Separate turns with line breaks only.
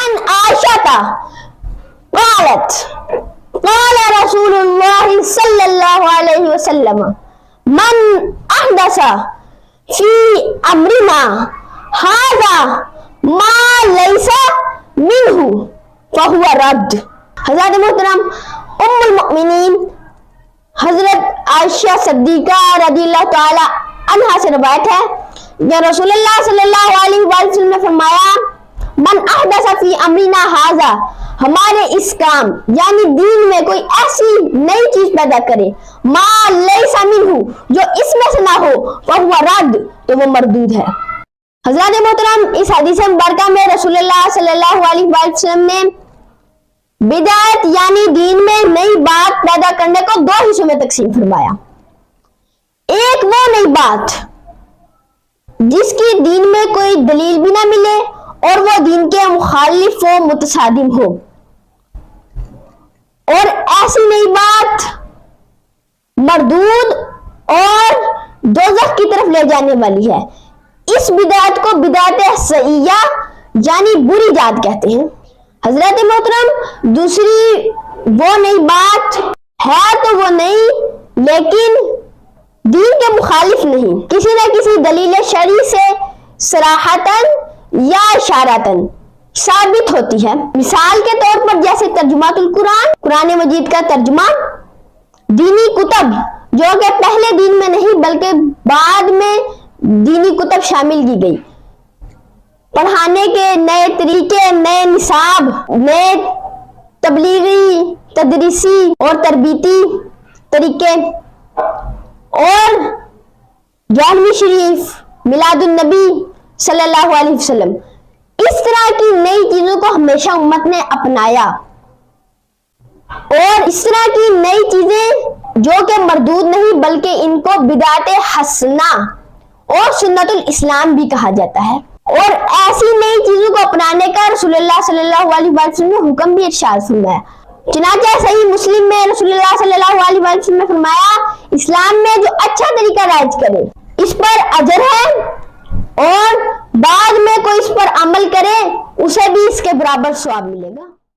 عن عائشة قالت قال رسول الله صلى الله عليه وسلم من أحدث في أمرنا هذا ما ليس منه فهو رد. حضرت محترم ام المؤمنین حضرت عائشہ صدیقہ رضی اللہ تعالی عنہا سے روایت ہے کہ رسول اللہ صلی اللہ علیہ وسلم نے فرمایا من احدث فی امرنا ھذا، ہمارے اس کام یعنی دین میں کوئی ایسی نئی چیز پیدا کرے ما لیس منہ، جو اس میں سے نہ ہو، فہو رد، تو وہ مردود ہے. حضرات محترم اس حدیث مبارکہ میں رسول اللہ صلی اللہ علیہ وسلم نے بدعت یعنی دین میں نئی بات پیدا کرنے کو دو حصوں میں تقسیم فرمایا. ایک وہ نئی بات جس کی دین میں کوئی دلیل بھی نہ ملے اور وہ دین کے مخالف و متصادم ہو، اور ایسی نئی بات مردود اور دوزخ کی طرف لے جانے والی ہے. اس بدعت کو بدعت سیئہ یعنی بری ذات کہتے ہیں. حضرت محترم دوسری وہ نئی بات ہے تو وہ نئی لیکن دین کے مخالف نہیں، کسی نہ کسی دلیل شرعی سے صراحتاً یا اشارتاً ثابت ہوتی ہے. مثال کے طور پر جیسے ترجمات القرآن، قرآن مجید کا ترجمہ، دینی کتب جو کہ پہلے دین میں نہیں بلکہ بعد میں دینی کتب شامل کی گئی، پڑھانے کے نئے طریقے، نئے نصاب، نئے تبلیغی، تدریسی اور تربیتی طریقے، اور 11ویں شریف، میلاد النبی صلی اللہ علیہ وسلم، اس طرح کی نئی چیزوں کو ہمیشہ امت نے اپنایا. اور اس طرح کی نئی چیزیں جو کہ مردود نہیں بلکہ ان کو بدعت حسنہ اور سنت الاسلام بھی کہا جاتا ہے. اور ایسی نئی چیزوں کو اپنانے کا رسول اللہ صلی اللہ علیہ وسلم نے حکم بھی ارشاد فرمایا. چنانچہ صحیح مسلم میں رسول اللہ صلی اللہ علیہ وسلم نے فرمایا اسلام میں جو اچھا طریقہ رائج کرے اس پر اجر ہے، اور بعد میں کوئی اس پر عمل کرے اسے بھی اس کے برابر ثواب ملے گا.